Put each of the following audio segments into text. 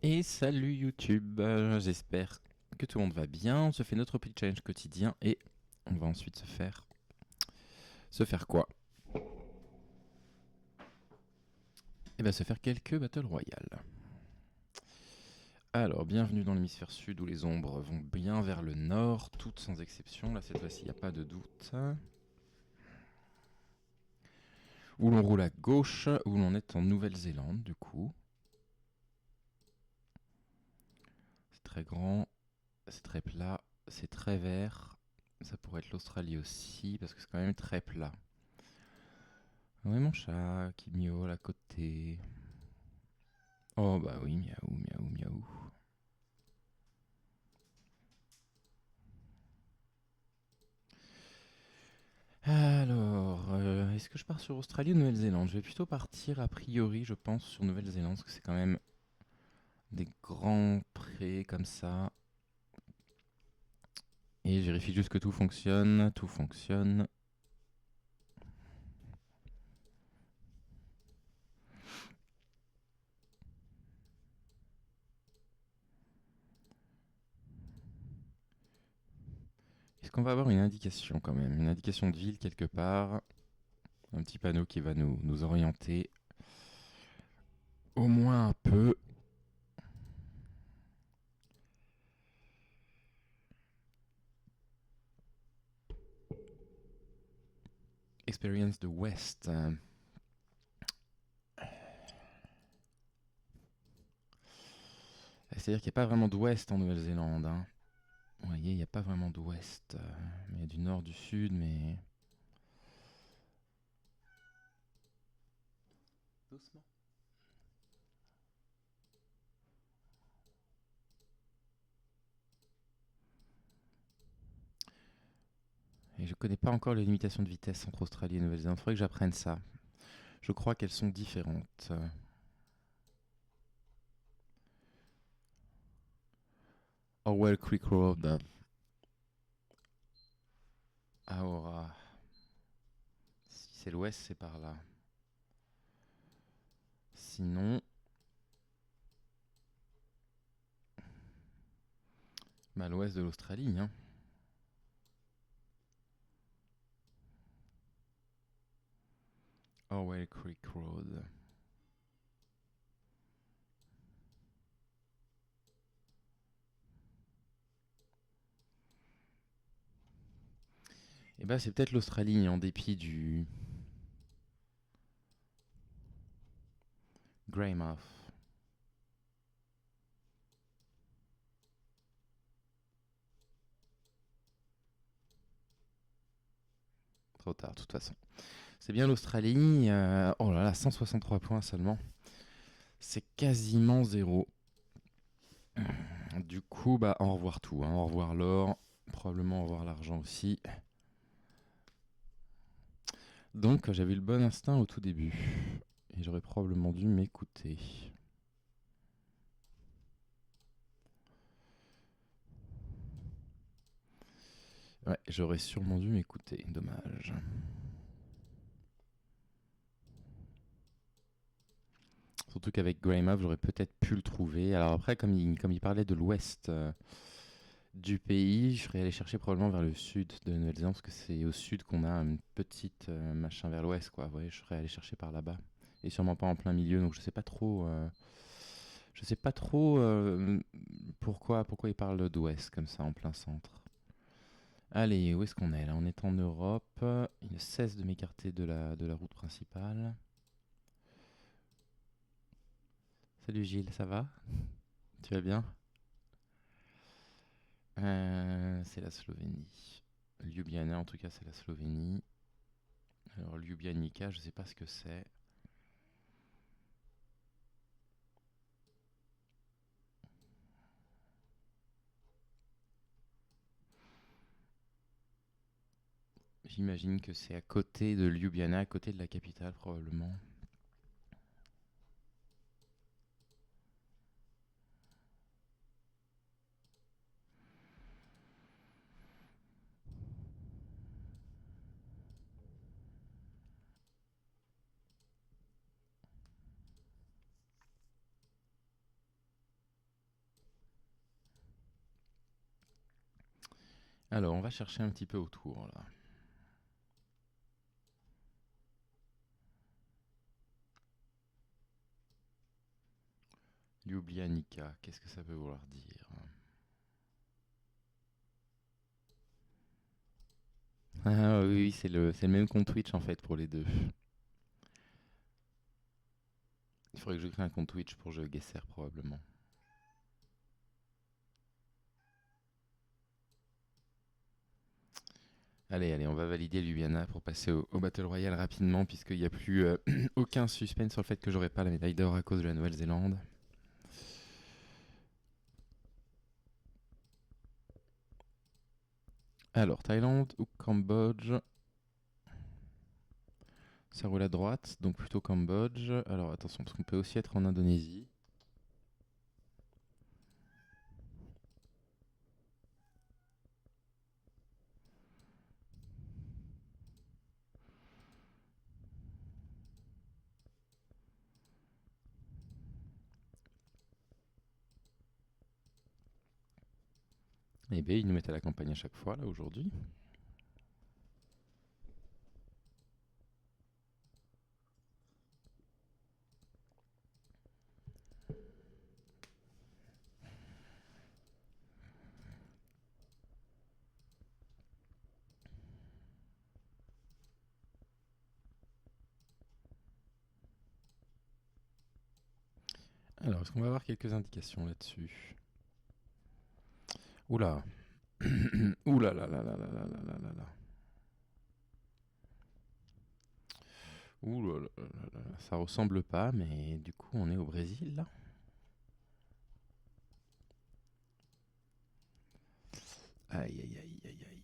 Et salut YouTube, j'espère que tout le monde va bien. On se fait notre petit challenge quotidien et on va ensuite se faire... Se faire quoi? Eh bien se faire quelques Battle Royale. Alors, bienvenue dans l'hémisphère sud où les ombres vont bien vers le nord, toutes sans exception. Là, cette fois-ci, il n'y a pas de doute. Où l'on roule à gauche, où l'on est en Nouvelle-Zélande, du coup. C'est très grand, c'est très plat, c'est très vert. Ça pourrait être l'Australie aussi, parce que c'est quand même très plat. Ouais, mon chat qui miaule à côté. Oh bah oui, miaou, miaou, miaou. Alors, est-ce que je pars sur Australie ou Nouvelle-Zélande? Je vais plutôt partir a priori, je pense, sur Nouvelle-Zélande, parce que c'est quand même des grands prés comme ça. Et je vérifie juste que tout fonctionne, tout fonctionne. Est-ce qu'on va avoir une indication quand même? Une indication de ville quelque part? Un petit panneau qui va nous orienter au moins un peu. Experience the West. C'est-à-dire qu'il n'y a pas vraiment d'ouest en Nouvelle-Zélande. Hein. Vous voyez, il n'y a pas vraiment d'ouest. Mais il y a du nord, du sud, mais... Doucement. Et je connais pas encore les limitations de vitesse entre Australie et Nouvelle-Zélande. Il faudrait que j'apprenne ça. Je crois qu'elles sont différentes. Orwell Creek Road. Ahora. Si c'est l'ouest, c'est par là. Sinon... Bah, l'ouest de l'Australie, hein. Orwell Creek Road. Et bah, c'est peut-être l'Australie, en dépit du... Greymouth. Trop tard, de toute façon. C'est bien l'Australie. Oh là là, 163 points seulement. C'est quasiment zéro. Du coup, bah, au revoir tout. Hein. Au revoir l'or. Probablement au revoir l'argent aussi. Donc, j'avais le bon instinct au tout début. Et j'aurais probablement dû m'écouter. Ouais, j'aurais sûrement dû m'écouter. Dommage. Surtout qu'avec Greymouth, j'aurais peut-être pu le trouver. Alors après, comme il parlait de l'ouest du pays, je serais allé chercher probablement vers le sud de Nouvelle-Zélande, parce que c'est au sud qu'on a une petite machin vers l'ouest, quoi. Ouais, je serais allé chercher par là-bas. Et sûrement pas en plein milieu, donc je sais pas trop... je sais pas trop pourquoi il parle d'ouest comme ça, en plein centre. Allez, où est-ce qu'on est là? On est en Europe. Il ne cesse de m'écarter de la route principale. Salut Gilles, ça va? Tu vas bien? C'est la Slovénie. Ljubljana, en tout cas, c'est la Slovénie. Alors, Ljubljanica, je sais pas ce que c'est. J'imagine que c'est à côté de Ljubljana, à côté de la capitale, probablement. Alors, on va chercher un petit peu autour là. Ljubljanica, qu'est-ce que ça peut vouloir dire? Ah oui, oui, c'est le même compte Twitch en fait pour les deux. Il faudrait que je crée un compte Twitch pour GeoGuessr probablement. Allez, allez, on va valider Ljubljana pour passer au Battle Royale rapidement, puisqu'il n'y a plus aucun suspense sur le fait que j'aurai pas la médaille d'or à cause de la Nouvelle-Zélande. Alors, Thaïlande ou Cambodge? Ça roule à droite, donc plutôt Cambodge. Alors attention, parce qu'on peut aussi être en Indonésie. Eh bien, ils nous mettent à la campagne à chaque fois, là, aujourd'hui. Alors, est-ce qu'on va avoir quelques indications là-dessus? Oula. Oula là là là là là là là là là. Ouh là là là là là. Ça ressemble pas, mais du coup, on est au Brésil, là. Aïe, aïe, aïe, aïe, aïe.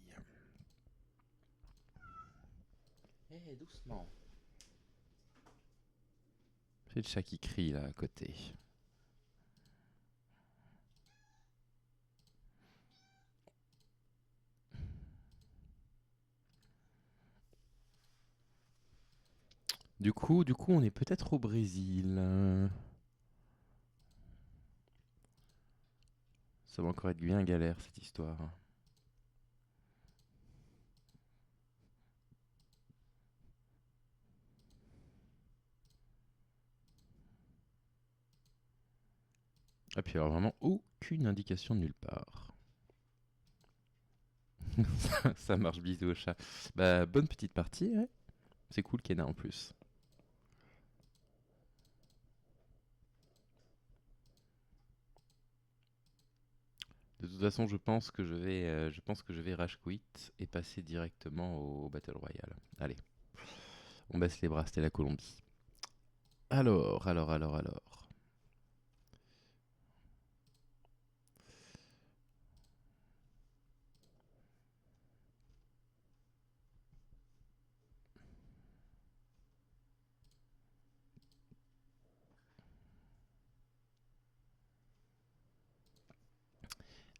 Eh, doucement. C'est le chat qui crie, là, à côté. Du coup, on est peut-être au Brésil. Ça va encore être bien galère, cette histoire. Ah, puis alors, vraiment, aucune indication de nulle part. Ça marche, bisous au chat. Bah, bonne petite partie, ouais. C'est cool, Kena, en plus. De toute façon, je pense que je vais rage quit et passer directement au Battle Royale. Allez, on baisse les bras, c'était la Colombie. Alors.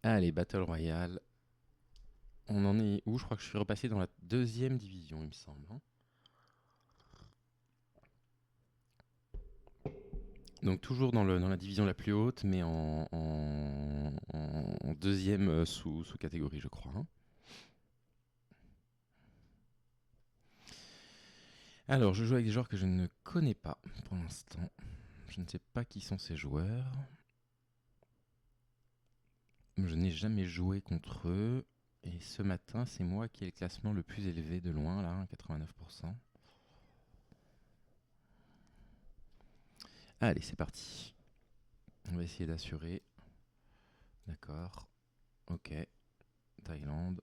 Allez, Battle Royale. On en est où? Je crois que je suis repassé dans la deuxième division, il me semble, hein. Donc toujours dans la division la plus haute, mais en deuxième sous-catégorie, je crois, hein. Alors, je joue avec des joueurs que je ne connais pas pour l'instant. Je ne sais pas qui sont ces joueurs. Je n'ai jamais joué contre eux. Et ce matin, c'est moi qui ai le classement le plus élevé de loin, là, 89%. Allez, c'est parti. On va essayer d'assurer. D'accord. Ok. Thaïlande.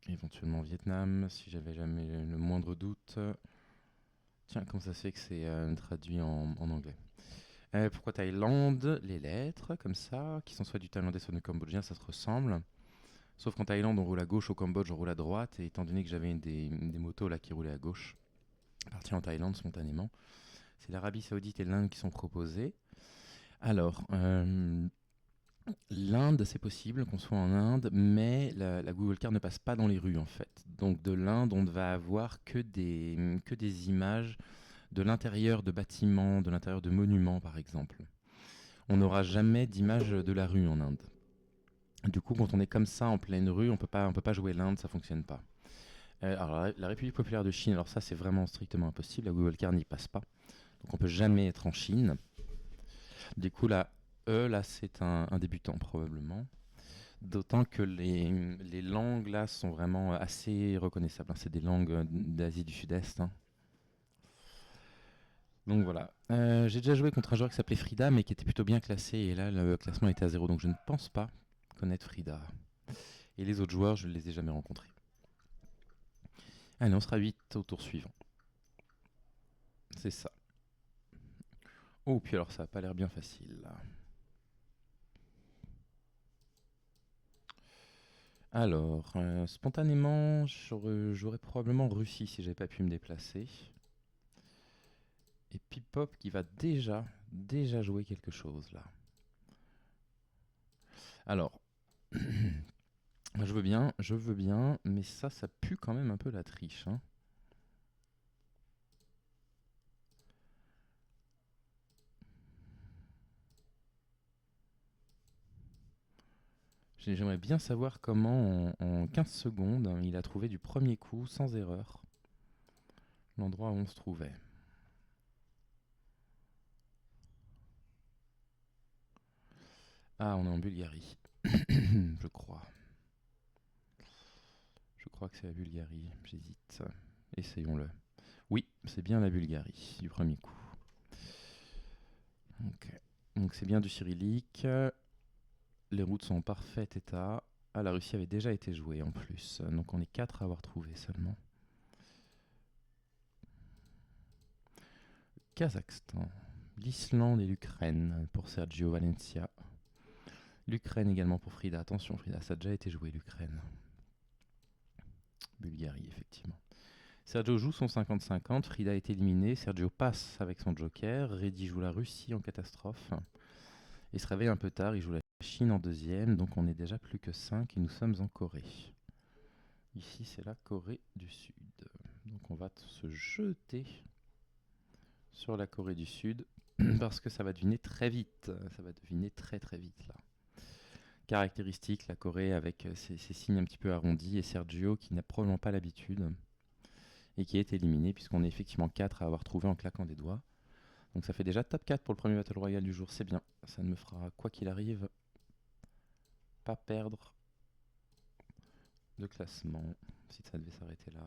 Éventuellement Vietnam, si j'avais jamais le moindre doute. Tiens, comment ça se fait que c'est traduit en anglais? Pourquoi Thaïlande? Les lettres, comme ça, qui sont soit du thaïlandais, soit du cambodgien, ça se ressemble. Sauf qu'en Thaïlande, on roule à gauche, au Cambodge, on roule à droite. Et étant donné que j'avais des motos là qui roulaient à gauche, parti en Thaïlande spontanément, c'est l'Arabie Saoudite et l'Inde qui sont proposés. Alors, l'Inde, c'est possible qu'on soit en Inde, mais la Google Card ne passe pas dans les rues en fait. Donc de l'Inde, on ne va avoir que des images de l'intérieur de bâtiments, de l'intérieur de monuments par exemple. on n'aura jamais d'image de la rue en Inde. Du coup, quand on est comme ça en pleine rue, on peut pas jouer l'Inde, ça fonctionne pas. Alors, la République populaire de Chine, alors ça c'est vraiment strictement impossible, la Google Car n'y passe pas. Donc on peut jamais être en Chine. Du coup, là, là c'est un débutant probablement. D'autant que les langues là sont vraiment assez reconnaissables, hein. C'est des langues d'Asie du Sud-Est, hein. Donc voilà. J'ai déjà joué contre un joueur qui s'appelait Frida, mais qui était plutôt bien classé. Et là, le classement était à 0. Donc je ne pense pas connaître Frida. Et les autres joueurs, je ne les ai jamais rencontrés. Allez, on sera 8 au tour suivant. C'est ça. Oh, puis alors ça n'a pas l'air bien facile là. Alors, spontanément, j'aurais probablement Russie si j'avais pas pu me déplacer. Et Pipop qui va déjà jouer quelque chose là. Alors, je veux bien, mais ça pue quand même un peu la triche, hein. J'aimerais bien savoir comment, en 15 secondes, il a trouvé du premier coup, sans erreur, l'endroit où on se trouvait. Ah, on est en Bulgarie, je crois. Je crois que c'est la Bulgarie, j'hésite. Essayons-le. Oui, c'est bien la Bulgarie, du premier coup. Ok. Donc c'est bien du cyrillique. Les routes sont en parfait état. Ah, la Russie avait déjà été jouée en plus. Donc on est 4 à avoir trouvé seulement. Kazakhstan, l'Islande et l'Ukraine pour Sergio Valencia. L'Ukraine également pour Frida. Attention Frida, ça a déjà été joué l'Ukraine. Bulgarie effectivement. Sergio joue son 50-50, Frida est éliminée, Sergio passe avec son joker, Reddy joue la Russie en catastrophe. Il se réveille un peu tard, il joue la Chine en deuxième, donc on est déjà plus que 5 et nous sommes en Corée. Ici c'est la Corée du Sud. Donc on va se jeter sur la Corée du Sud parce que ça va deviner très vite. Ça va deviner très très vite là. Caractéristique, la Corée avec ses signes un petit peu arrondis et Sergio qui n'a probablement pas l'habitude et qui est éliminé puisqu'on est effectivement 4 à avoir trouvé en claquant des doigts. Donc ça fait déjà top 4 pour le premier Battle Royale du jour, c'est bien. Ça ne me fera, quoi qu'il arrive, pas perdre de classement si ça devait s'arrêter là.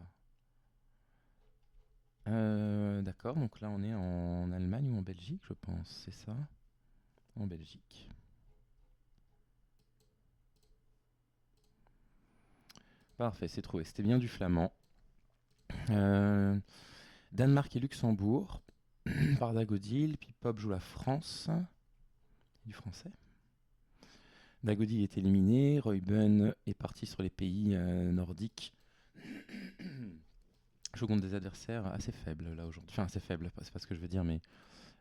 D'accord, donc là on est en Allemagne ou en Belgique, je pense, c'est ça? En Belgique. Parfait, c'est trouvé. C'était bien du flamand. Danemark et Luxembourg. Par Dagodil, puis Pop joue la France. Du français. Dagodil est éliminé. Royben est parti sur les pays nordiques. Je joue contre des adversaires assez faibles là aujourd'hui. Enfin, assez faibles, c'est pas ce que je veux dire, mais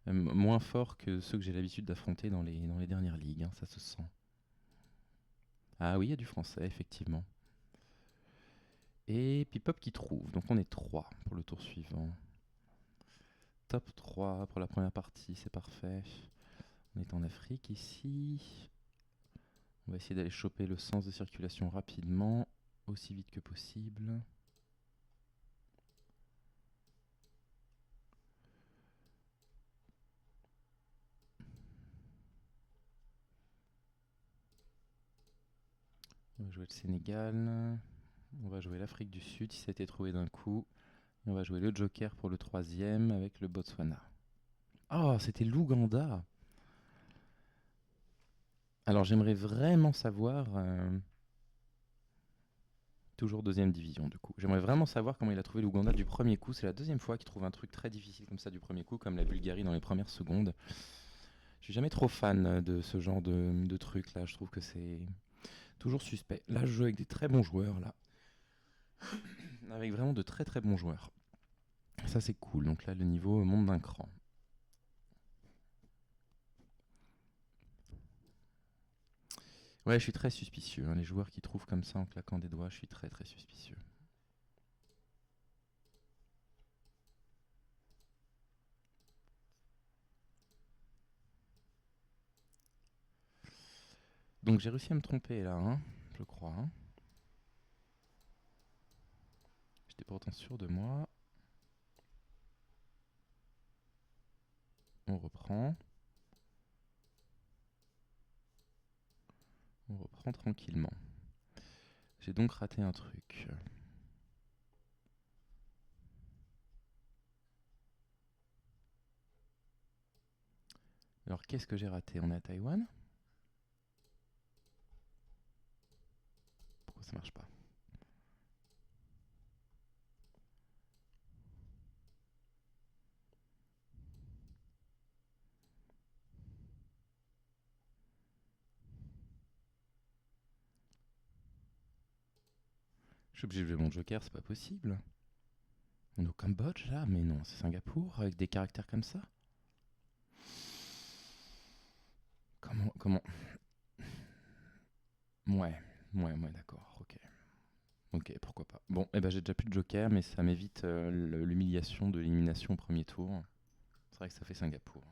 moins forts que ceux que j'ai l'habitude d'affronter dans les dernières ligues, hein, ça se sent. Ah oui, il y a du français, effectivement. Et puis Pop qui trouve. Donc on est 3 pour le tour suivant. Top 3 pour la première partie, c'est parfait. On est en Afrique ici. On va essayer d'aller choper le sens de circulation rapidement, aussi vite que possible. On va jouer le Sénégal. On va jouer l'Afrique du Sud si ça a été trouvé d'un coup. Et on va jouer le Joker pour le troisième avec le Botswana. Oh, c'était l'Ouganda. Alors j'aimerais vraiment savoir... toujours deuxième division du coup. J'aimerais vraiment savoir comment il a trouvé l'Ouganda du premier coup. C'est la deuxième fois qu'il trouve un truc très difficile comme ça du premier coup, comme la Bulgarie dans les premières secondes. Je suis jamais trop fan de ce genre de truc là. Je trouve que c'est toujours suspect. Là, je joue avec des très bons joueurs là. Avec vraiment de très très bons joueurs. Ça c'est cool. Donc là, le niveau monte d'un cran. Ouais, je suis très suspicieux, hein. Les joueurs qui trouvent comme ça en claquant des doigts, je suis très très suspicieux. Donc j'ai réussi à me tromper là, hein, je crois, hein. J'étais pourtant sûr de moi. On reprend. On reprend tranquillement. J'ai donc raté un truc. Alors qu'est-ce que j'ai raté? On est à Taïwan? Pourquoi ça marche pas? Je suis obligé de jouer mon joker, c'est pas possible. On est au Cambodge là? Mais non, c'est Singapour avec des caractères comme ça? Comment? Ouais, d'accord, ok. Ok, pourquoi pas. Bon, eh ben j'ai déjà plus de joker, mais ça m'évite l'humiliation de l'élimination au premier tour. C'est vrai que ça fait Singapour.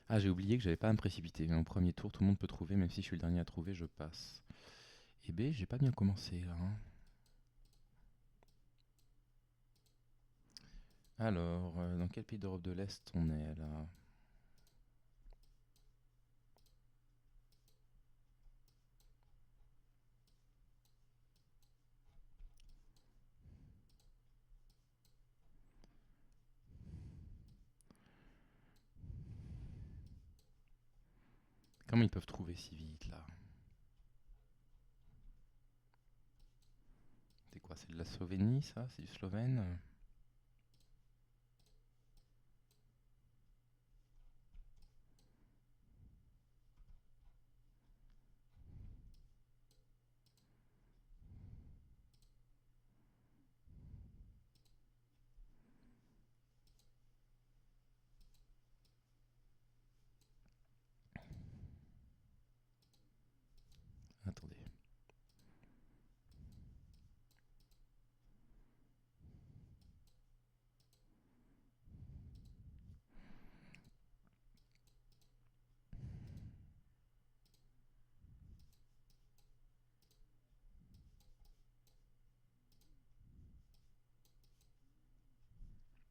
Ah, j'ai oublié que j'avais pas à me précipiter. Au premier tour, tout le monde peut trouver, même si je suis le dernier à trouver, je passe. Eh ben, j'ai pas bien commencé là, hein. Alors, dans quel pays d'Europe de l'Est on est là? Comment ils peuvent trouver si vite là? C'est quoi? C'est de la Slovénie ça? C'est du slovène? Attendez.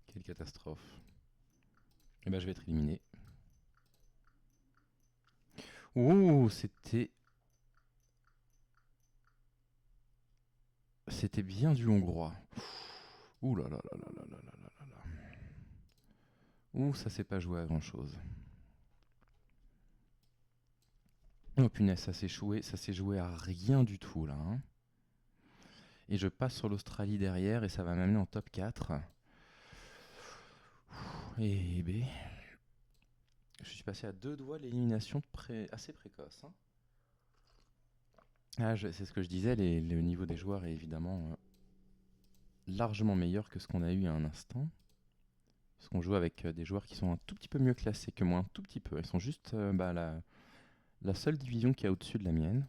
Quelle catastrophe. Eh ben, je vais être éliminé. Ouh, c'était bien du hongrois. Ouh là là là là là là là là là. Ouh, ça s'est pas joué à grand chose. Oh punaise, ça s'est joué à rien du tout là, hein. Et je passe sur l'Australie derrière et ça va m'amener en top 4. Et B. Je suis passé à 2 doigts de l'élimination assez précoce, hein. Ah, c'est ce que je disais, le niveau des joueurs est évidemment largement meilleur que ce qu'on a eu à un instant. Parce qu'on joue avec des joueurs qui sont un tout petit peu mieux classés que moi, un tout petit peu. Ils sont juste la seule division qui est au-dessus de la mienne,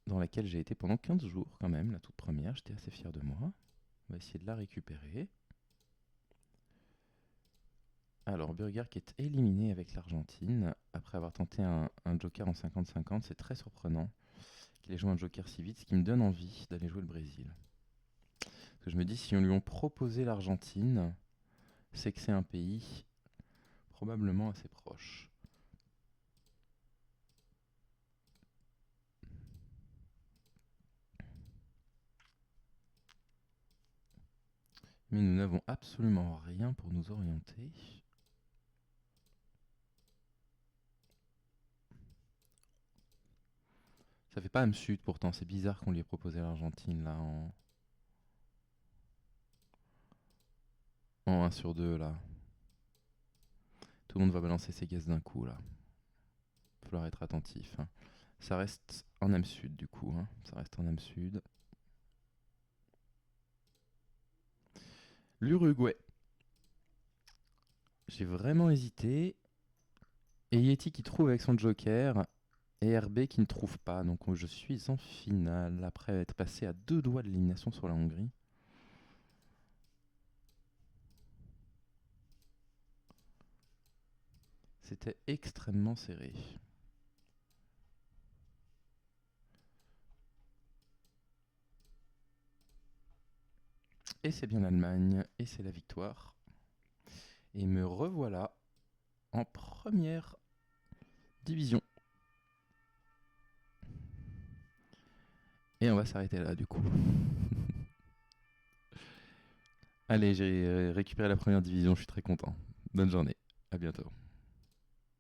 dans laquelle j'ai été pendant 15 jours quand même, la toute première. J'étais assez fier de moi. On va essayer de la récupérer. Alors, Burger qui est éliminé avec l'Argentine, après avoir tenté un joker en 50-50, c'est très surprenant qu'il ait joué un joker si vite, ce qui me donne envie d'aller jouer le Brésil. Parce que je me dis, si on lui a proposé l'Argentine, c'est que c'est un pays probablement assez proche. Mais nous n'avons absolument rien pour nous orienter. Ça fait pas âme sud pourtant, c'est bizarre qu'on lui ait proposé l'Argentine là en 1 sur 2 là. Tout le monde va balancer ses gaz d'un coup là. Il va falloir être attentif, hein. Ça reste en âme sud du coup, hein. Ça reste en âme sud. L'Uruguay. J'ai vraiment hésité. Et Yeti qui trouve avec son joker. Et RB qui ne trouve pas. Donc je suis en finale après être passé à 2 doigts de l'élimination sur la Hongrie. C'était extrêmement serré. Et c'est bien l'Allemagne, et c'est la victoire. Et me revoilà en première division. Et on va s'arrêter là du coup. Allez, j'ai récupéré la première division, je suis très content. Bonne journée, à bientôt.